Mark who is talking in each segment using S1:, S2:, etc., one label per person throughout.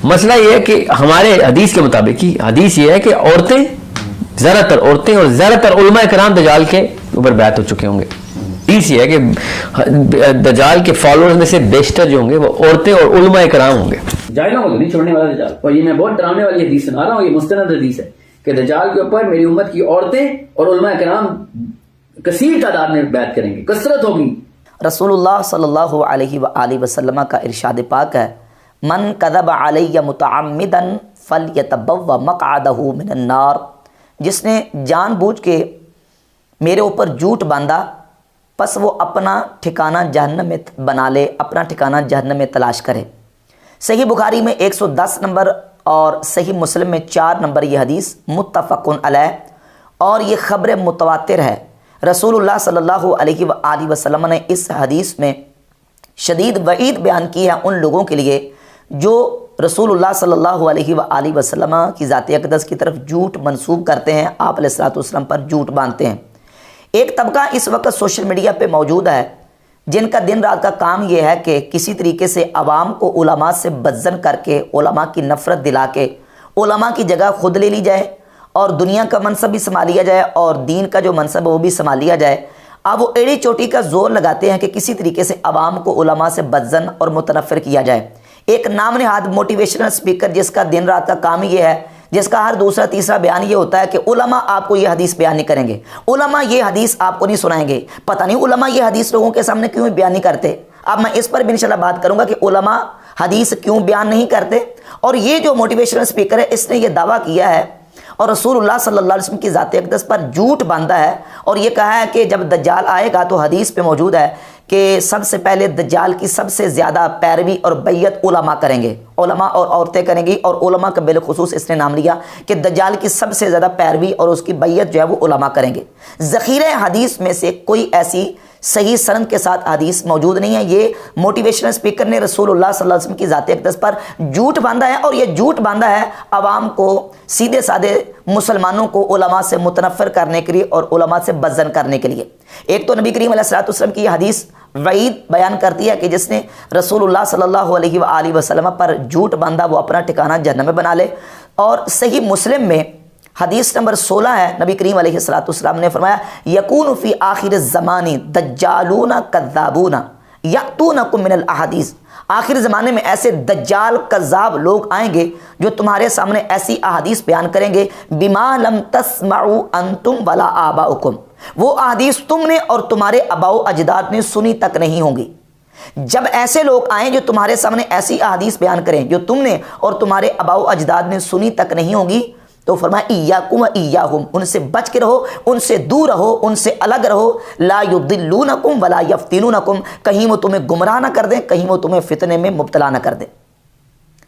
S1: مسئلہ یہ ہے کہ ہمارے حدیث کے مطابق ہی حدیث یہ ہے کہ عورتیں اور زیادہ تر علماء کرام دجال کے اوپر بیعت ہو چکے ہوں گے. حدیث یہ ہے کہ دجال کے فالوورز میں سے بیشتر جو ہوں گے وہ عورتیں اور علماء کرام ہوں گے.
S2: جاہلوں کو نہیں چھوڑنے والا دجال. اور یہ میں بہت ڈرانے والی حدیث سنا رہا ہوں, یہ مستند حدیث ہے کہ دجال کے اوپر میری امت کی عورتیں اور علماء کرام کثیر تعداد میں بیعت کریں گے, کثرت ہوگی.
S3: رسول اللہ صلی اللہ علیہ وآلہ وسلم کا ارشاد پاک ہے, من کذب علی متعمدا فلیتبوأ مقعدہ من النار, جس نے جان بوجھ کے میرے اوپر جھوٹ باندھا پس وہ اپنا ٹھکانہ جہنم میں بنا لے, اپنا ٹھکانہ جہنم میں تلاش کرے. صحیح بخاری میں 110 نمبر اور صحیح مسلم میں 4 نمبر یہ حدیث متفق علیہ, اور یہ خبر متواتر ہے. رسول اللہ صلی اللہ علیہ وآلہ وسلم نے اس حدیث میں شدید وعید بیان کی ہے ان لوگوں کے لیے جو رسول اللہ صلی اللہ علیہ وآلہ وسلم کی ذات اقدس کی طرف جھوٹ منسوب کرتے ہیں, آپ علیہ الصلوۃ والسلام پر جھوٹ باندھتے ہیں. ایک طبقہ اس وقت سوشل میڈیا پہ موجود ہے جن کا دن رات کا کام یہ ہے کہ کسی طریقے سے عوام کو علماء سے بدظن کر کے, علماء کی نفرت دلا کے, علماء کی جگہ خود لے لی جائے اور دنیا کا منصب بھی سنبھال لیا جائے اور دین کا جو منصب ہے وہ بھی سنبھال لیا جائے. اب وہ ایڑی چوٹی کا زور لگاتے ہیں کہ کسی طریقے سے عوام کو علماء سے بدظن اور متنفر کیا جائے. ایک نام نہاد موٹیویشنل اسپیکر جس کا دن رات کا کام یہ ہے, جس کا ہر دوسرا تیسرا بیان یہ ہوتا ہے کہ علماء آپ کو یہ حدیث بیان نہیں کریں گے, علماء یہ حدیث آپ کو نہیں سنائیں گے. پتہ نہیں علماء یہ حدیث لوگوں کے سامنے کیوں بیان نہیں کرتے. اب میں اس پر بھی انشاءاللہ بات کروں گا کہ علماء حدیث کیوں بیان نہیں کرتے. اور یہ جو موٹیویشنل اسپیکر ہے اس نے یہ دعویٰ کیا ہے اور رسول اللہ صلی اللہ علیہ وسلم کی ذات اقدس پر جھوٹ باندھا ہے اور یہ کہا ہے کہ جب دجال آئے گا تو حدیث پہ موجود ہے کہ سب سے پہلے دجال کی سب سے زیادہ پیروی اور بیعت علماء کریں گے, علماء اور عورتیں کریں گی. اور علماء کا بالخصوص اس نے نام لیا کہ دجال کی سب سے زیادہ پیروی اور اس کی بیعت جو ہے وہ علماء کریں گے. ذخیرہ حدیث میں سے کوئی ایسی صحیح سند کے ساتھ حدیث موجود نہیں ہے. یہ موٹیویشنل اسپیکر نے رسول اللہ صلی اللہ علیہ وسلم کی ذات اقدس پر جھوٹ باندھا ہے, اور یہ جھوٹ باندھا ہے عوام کو, سیدھے سادے مسلمانوں کو علماء سے متنفر کرنے کے لیے اور علماء سے بدظن کرنے کے لیے. ایک تو نبی کریم علیہ الصلوۃ والسلام کی یہ حدیث وعید بیان کرتی ہے کہ جس نے رسول اللہ صلی اللہ علیہ وآلہ وسلم پر جھوٹ باندھا وہ اپنا ٹھکانہ جہنم میں بنا لے. اور صحیح مسلم میں حدیث نمبر 16 ہے, نبی کریم علیہ الصلوۃ والسلام نے فرمایا یکون فی آخر الزمان دجالون کذابون یاتونکم من الاحادیث, آخر زمانے میں ایسے دجال کذاب لوگ آئیں گے جو تمہارے سامنے ایسی احادیث بیان کریں گے بما لم تسمعوا انتم ولا آباؤکم, وہ احادیث تم نے اور تمہارے آباء و اجداد نے سنی تک نہیں ہوں گی. جب ایسے لوگ آئیں جو تمہارے سامنے ایسی احادیث بیان کریں جو تم نے اور تمہارے آباء و اجداد نے سنی تک نہیں ہوں گی, تو فرمایا ایاکم و ایاہم, ان سے بچ کے رہو, ان سے دور رہو, ان سے الگ رہو. لا یضلونکم ولا یفتنونکم, کہیں وہ تمہیں گمراہ نہ کر دیں, کہیں وہ تمہیں فتنے میں مبتلا نہ کر دیں.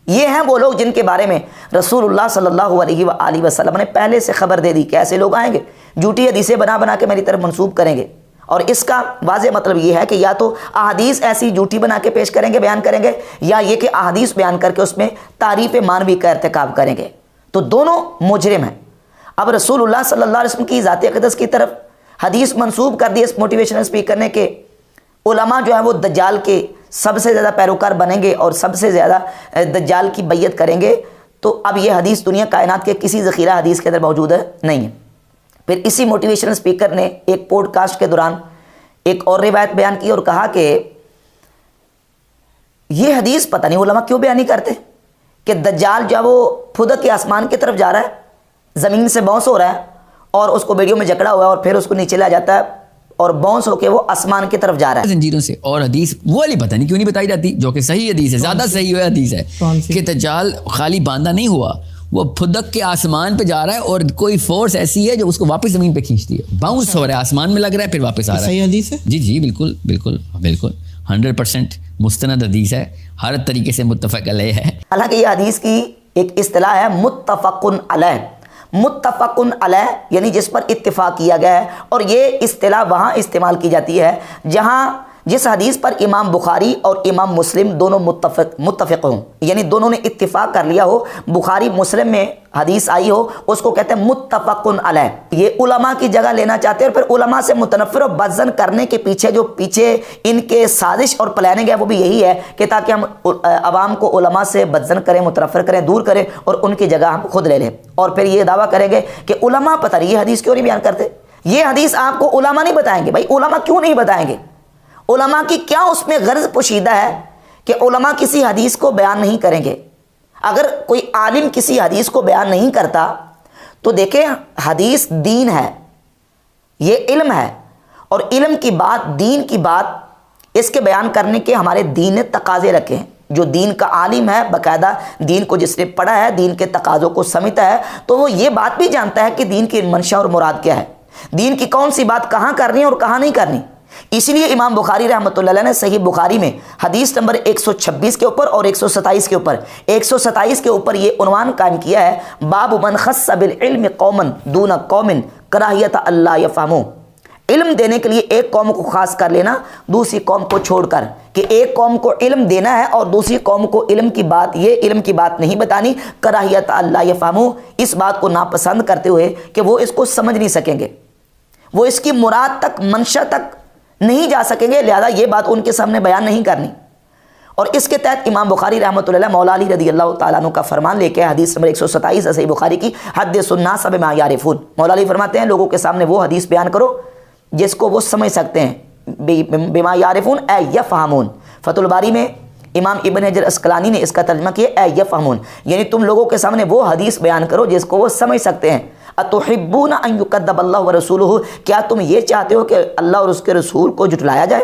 S3: یہ ہیں وہ لوگ جن کے بارے میں رسول اللہ صلی اللہ علیہ وآلہ وسلم نے پہلے سے خبر دے دی کہ ایسے لوگ آئیں گے جھوٹی حدیثیں بنا بنا کے میری طرف منسوب کریں گے. اور اس کا واضح مطلب یہ ہے کہ یا تو احادیث ایسی جھوٹی بنا کے پیش کریں گے, بیان کریں گے, یا یہ کہ احادیث بیان کر کے اس میں تعریف معنوی کا ارتکاب کریں گے. تو دونوں مجرم ہیں. اب رسول اللہ صلی اللہ علیہ وسلم کی ذات اقدس کی طرف حدیث منسوب کر دی اس موٹیویشنل اسپیکر نے کہ علماء جو ہے وہ دجال کے سب سے زیادہ پیروکار بنیں گے اور سب سے زیادہ دجال کی بیعت کریں گے. تو اب یہ حدیث دنیا کائنات کے کسی ذخیرہ حدیث کے اندر موجود ہے نہیں ہے. پھر اسی موٹیویشنل اسپیکر نے ایک پوڈ کاسٹ کے دوران ایک اور روایت بیان کی اور کہا کہ یہ حدیث پتہ نہیں علماء کیوں بیان نہیں کرتے کہ دجال جو ہے وہ پھدک کے آسمان کی طرف جا رہا ہے, زمین سے باؤنس ہو رہا ہے اور اس کو ویڈیو میں جکڑا ہوا ہے اور پھر اس کو نیچے لا جاتا ہے اور باؤنس ہو کے وہ آسمان کی طرف جا رہا ہے
S4: زنجیروں سے. اور حدیث وہ والی پتہ نہیں کیوں نہیں بتائی جاتی جو کہ صحیح حدیث ہے, زیادہ صحیح ہوئے حدیث ہے کہ دجال خالی باندھا نہیں ہوا, وہ پھدک کے آسمان پہ جا رہا ہے اور کوئی فورس ایسی ہے جو اس کو واپس زمین پہ کھینچتی ہے, باؤنس ہو رہا ہے, آسمان میں لگ رہا ہے پھر واپس آ رہا ہے.
S5: صحیح حدیث ہے
S4: جی جی بالکل بالکل بالکل 100% مستند حدیث ہے, ہر طریقے سے متفق علیہ ہے.
S3: حالانکہ یہ حدیث کی ایک اصطلاح ہے متفق علیہ, متفق علیہ یعنی جس پر اتفاق کیا گیا ہے, اور یہ اصطلاح وہاں استعمال کی جاتی ہے جہاں جس حدیث پر امام بخاری اور امام مسلم دونوں متفق ہوں، یعنی دونوں نے اتفاق کر لیا ہو، بخاری مسلم میں حدیث آئی ہو، اس کو کہتے ہیں متفق علیہ۔ یہ علماء کی جگہ لینا چاہتے ہیں، اور پھر علماء سے متنفر و بدظن کرنے کے پیچھے ان کے سازش اور پلاننگ ہے وہ بھی یہی ہے کہ تاکہ ہم عوام کو علماء سے بدظن کریں، متنفر کریں، دور کریں، اور ان کی جگہ ہم خود لے لیں، اور پھر یہ دعویٰ کریں گے کہ علماء پتہ نہیں یہ حدیث کیوں نہیں بیان کرتے۔ یہ حدیث آپ کو علماء نہیں بتائیں گے۔ بھائی علماء کیوں نہیں بتائیں گے؟ علماء کی کیا اس میں غرض پوشیدہ ہے کہ علماء کسی حدیث کو بیان نہیں کریں گے؟ اگر کوئی عالم کسی حدیث کو بیان نہیں کرتا تو دیکھیں، حدیث دین ہے، یہ علم ہے، اور علم کی بات، دین کی بات، اس کے بیان کرنے کے ہمارے دین نے تقاضے رکھے ہیں۔ جو دین کا عالم ہے، باقاعدہ دین کو جس نے پڑھا ہے، دین کے تقاضوں کو سمجھتا ہے، تو وہ یہ بات بھی جانتا ہے کہ دین کی منشا اور مراد کیا ہے، دین کی کون سی بات کہاں کرنی ہے اور کہاں نہیں کرنی۔ اس لیے امام بخاری رحمۃ اللہ علیہ نے صحیح بخاری میں حدیث نمبر 126 کے اوپر اور 127 کے اوپر، 127 کے اوپر یہ عنوان قائم کیا ہے، باب من خص بالعلم قوما دون قوم کراہیت اللہ یفہموا۔ علم دینے کے لیے ایک قوم کو خاص کر لینا دوسری قوم کو چھوڑ کر، کہ ایک قوم کو علم دینا ہے اور دوسری قوم کو علم کی بات، یہ علم کی بات نہیں بتانی، کراہیت اللہ یفہموا، اس بات کو ناپسند کرتے ہوئے کہ وہ اس کو سمجھ نہیں سکیں گے، وہ اس کی مراد تک، منشا تک نہیں جا سکیں گے، لہذا یہ بات ان کے سامنے بیان نہیں کرنی۔ اور اس کے تحت امام بخاری رحمۃ اللہ علیہ مولا علی رضی اللہ تعالیٰ عنہ کا فرمان لے کے حدیث نمبر 127 صحیح بخاری کی، حدث الناس بما یعرفون، مولا علی فرماتے ہیں لوگوں کے سامنے وہ حدیث بیان کرو جس کو وہ سمجھ سکتے ہیں، بما یعرفون اے یفہمون۔ فتح الباری میں امام ابن حجر اسقلانی نے اس کا ترجمہ کیا اے یفہمون، یعنی تم لوگوں کے سامنے وہ حدیث بیان کرو جس کو وہ سمجھ سکتے ہیں۔ اتحبون ان یکذب اللہ ورسولہ، کیا تم یہ چاہتے ہو کہ اللہ اور اس کے رسول کو جھٹلایا جائے؟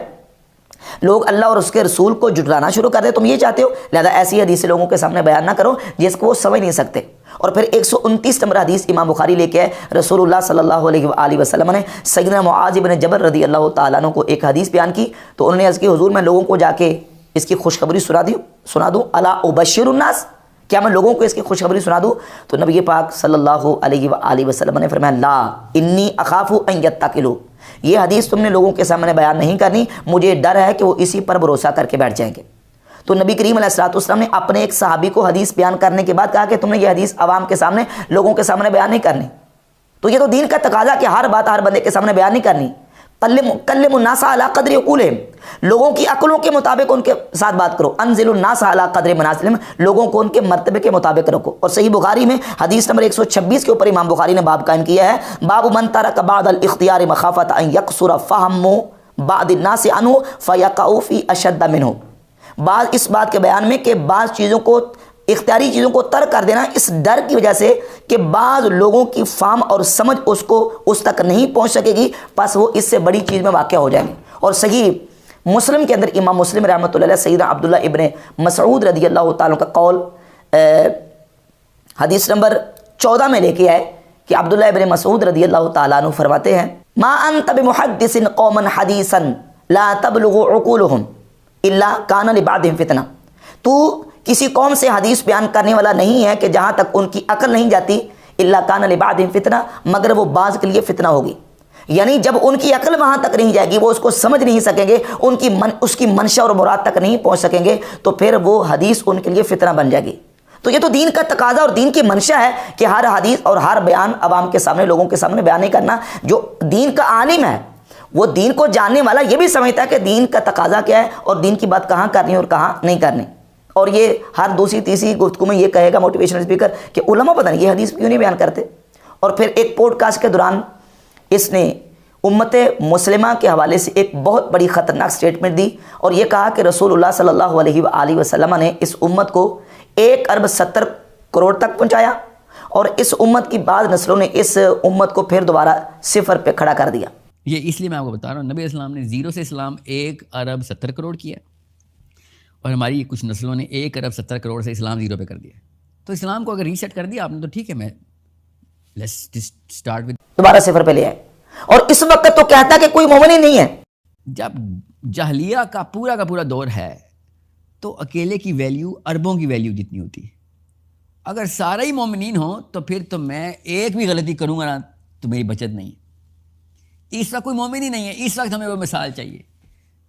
S3: لوگ اللہ اور اس کے رسول کو جھٹلانا شروع کر دیں، تم یہ چاہتے ہو؟ لہذا ایسی حدیث لوگوں کے سامنے بیان نہ کرو جس کو وہ سمجھ نہیں سکتے۔ اور پھر 129 نمبر حدیث امام بخاری لے کے ہے، رسول اللہ صلی اللہ علیہ وآلہ وسلم نے سیدنا معاذ بن جبل رضی اللہ تعالیٰ عنہ کو ایک حدیث بیان کی، تو انہوں نے عرض کی حضور میں لوگوں کو جا کے اس کی خوشخبری سنا دوں، الا ابشر الناس، کیا میں لوگوں کو اس کی خوشخبری سنا دوں؟ تو نبی پاک صلی اللہ علیہ وآلہ وسلم نے فرمایا لا انی اخاف ان یتکلوا، یہ حدیث تم نے لوگوں کے سامنے بیان نہیں کرنی، مجھے ڈر ہے کہ وہ اسی پر بھروسہ کر کے بیٹھ جائیں گے۔ تو نبی کریم علیہ الصلوۃ والسلام نے اپنے ایک صحابی کو حدیث بیان کرنے کے بعد کہا کہ تم نے یہ حدیث عوام کے سامنے، لوگوں کے سامنے بیان نہیں کرنی۔ تو یہ تو دین کا تقاضا کہ ہر بات ہر بندے کے سامنے بیان نہیں کرنی۔ کلم الناس علی قدر عقولہم، لوگوں کی عقلوں کے مطابق ان کے ساتھ بات کرو، انزل الناس علی قدر منازلہم، لوگوں کو ان کے مرتبے کے مطابق رکھو۔ اور صحیح بخاری میں حدیث نمبر 126 کے اوپر امام بخاری نے باب قائم کیا ہے، باب من ترک بعد الاختیار مخافۃ ان یقصر فہم بعض الناس عنہ فیقع فی اشد منہ، بعض اس بات کے بیان میں کہ بعض چیزوں کو، اختیاری چیزوں کو ترک کر دینا اس ڈر کی وجہ سے کہ بعض لوگوں کی فہم اور سمجھ اس تک نہیں پہنچ سکے گی، پس وہ اس سے بڑی چیز میں واقع ہو جائیں گے۔ اور صحیح مسلم کے اندر امام مسلم رحمۃ اللہ علیہ سیدنا عبداللہ ابن مسعود رضی اللہ تعالیٰ کا قول حدیث نمبر 14 میں لے کے آئے کہ عبداللہ ابن مسعود رضی اللہ تعالیٰ عنہ فرماتے ہیں ما انت بمحدث قوما حدیثا لا تبلغ عقولهم الا کان لبعضهم فتنہ، تو کسی قوم سے حدیث بیان کرنے والا نہیں ہے کہ جہاں تک ان کی عقل نہیں جاتی، الا کان لبعضهم فتنہ، مگر وہ بعض کے لیے فتنہ ہوگی۔ یعنی جب ان کی عقل وہاں تک نہیں جائے گی، وہ اس کو سمجھ نہیں سکیں گے، اس کی منشا اور مراد تک نہیں پہنچ سکیں گے، تو پھر وہ حدیث ان کے لیے فتنہ بن جائے گی۔ تو یہ تو دین کا تقاضا اور دین کی منشا ہے کہ ہر حدیث اور ہر بیان عوام کے سامنے، لوگوں کے سامنے بیان نہیں کرنا۔ جو دین کا عالم ہے، وہ دین کو جاننے والا یہ بھی سمجھتا ہے کہ دین کا تقاضا کیا ہے اور دین کی بات کہاں کرنی اور کہاں نہیں کرنی۔ اور یہ ہر دوسری تیسری گفتگو میں یہ کہے گا موٹیویشنل اسپیکر کہ علماء پتہ نہیں یہ حدیث کیوں نہیں بیان کرتے۔ اور پھر ایک پوڈ کاسٹ کے دوران اس نے امت مسلمہ کے حوالے سے ایک بہت بڑی خطرناک سٹیٹمنٹ دی اور یہ کہا کہ رسول اللہ صلی اللہ علیہ وآلہ وسلم نے اس امت کو 1 ارب 70 کروڑ تک پہنچایا، اور اس امت کی بعض نسلوں نے اس امت کو پھر دوبارہ صفر پہ کھڑا کر دیا۔
S4: یہ اس لیے میں آپ کو بتا رہا ہوں، نبی اسلام نے 0 سے اسلام 1 ارب 70 کروڑ کیا، اور ہماری کچھ نسلوں نے 1 ارب 70 کروڑ سے اسلام 0 پہ کر دیا۔ تو اسلام کو اگر ریسیٹ کر دیا آپ نے تو ٹھیک ہے، میں لیٹس سٹارٹ ود
S3: دوبارہ صفر پہ لے آئے۔ اور اس وقت تو کہتا کہ کوئی مومن ہی نہیں ہے۔
S4: جب جاہلیہ کا پورا دور ہے تو اکیلے کی ویلیو اربوں کی ویلیو جتنی ہوتی ہے۔ اگر سارے ہی مومنین ہوں تو پھر تو میں ایک بھی غلطی کروں گا نا تو میری بچت نہیں ہے۔ اس وقت کوئی مومن ہی نہیں ہے، اس وقت ہمیں وہ مثال چاہیے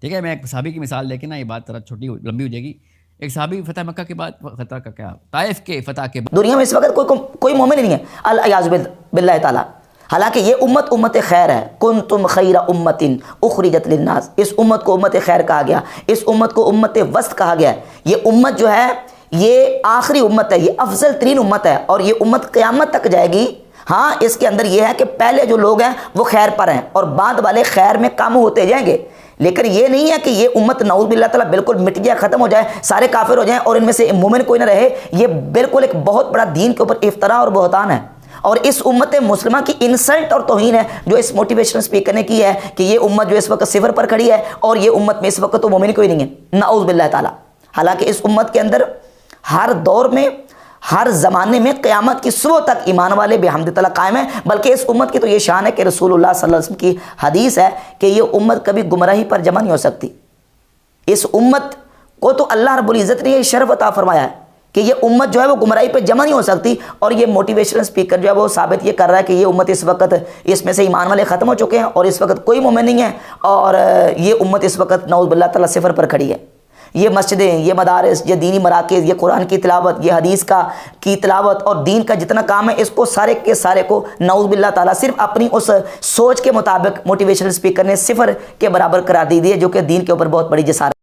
S4: ٹھیک ہے. میں ایک صحابی کی مثال لے کے نا یہ بات ذرا چھوٹی لمبی ہو جائے گی. ایک صحابی فتح مکہ کے بعد فتح کا کیا طائف کے فتح کے بعد
S3: دنیا میں اس وقت کوئی مومن نہیں ہے الیاذ باللہ تعالیٰ. حالانکہ یہ امت خیر ہے. کنتم خیر امت اخرجت للناس. اس امت کو امت خیر کہا گیا, اس امت کو امت وسط کہا گیا. یہ امت جو ہے یہ آخری امت ہے, یہ افضل ترین امت ہے, اور یہ امت قیامت تک جائے گی. ہاں اس کے اندر یہ ہے کہ پہلے جو لوگ ہیں وہ خیر پر ہیں اور بعد والے خیر میں کم ہوتے جائیں گے. لیکن یہ نہیں ہے کہ یہ امت نعوذ باللہ تعالیٰ بالکل مٹ جائے, ختم ہو جائے, سارے کافر ہو جائیں اور ان میں سے مومن کوئی نہ رہے. یہ بالکل ایک بہت بڑا دین کے اوپر افطرا اور بہتان ہے, اور اس امت مسلمہ کی انسلٹ اور توہین ہے جو اس موٹیویشن اسپیکر نے کی ہے کہ یہ امت جو اس وقت صفر پر کھڑی ہے اور یہ امت میں اس وقت تو مومن کوئی نہیں ہے, نعوذ باللہ تعالیٰ. حالانکہ اس امت کے اندر ہر دور میں ہر زمانے میں قیامت کی صبح تک ایمان والے بحمد تعالیٰ قائم ہیں. بلکہ اس امت کی تو یہ شان ہے کہ رسول اللہ صلی اللہ علیہ وسلم کی حدیث ہے کہ یہ امت کبھی گمراہی پر جمع نہیں ہو سکتی. اس امت کو تو اللہ رب العزت نے یہ شرف عطا فرمایا ہے کہ یہ امت جو ہے وہ گمراہی پہ جمع نہیں ہو سکتی. اور یہ موٹیویشنل اسپیکر جو ہے وہ ثابت یہ کر رہا ہے کہ یہ امت اس وقت اس میں سے ایمان والے ختم ہو چکے ہیں اور اس وقت کوئی مومن نہیں ہے, اور یہ امت اس وقت نعوذ باللہ تعالیٰ صفر پر کھڑی ہے. یہ مسجدیں, یہ مدارس, یہ دینی مراکز, یہ قرآن کی تلاوت, یہ حدیث کی تلاوت اور دین کا جتنا کام ہے اس کو سارے کے سارے کو نعوذ باللہ تعالیٰ صرف اپنی اس سوچ کے مطابق موٹیویشنل اسپیکر نے صفر کے برابر قرار دی ہے, جو کہ دین کے اوپر بہت بڑی جسارت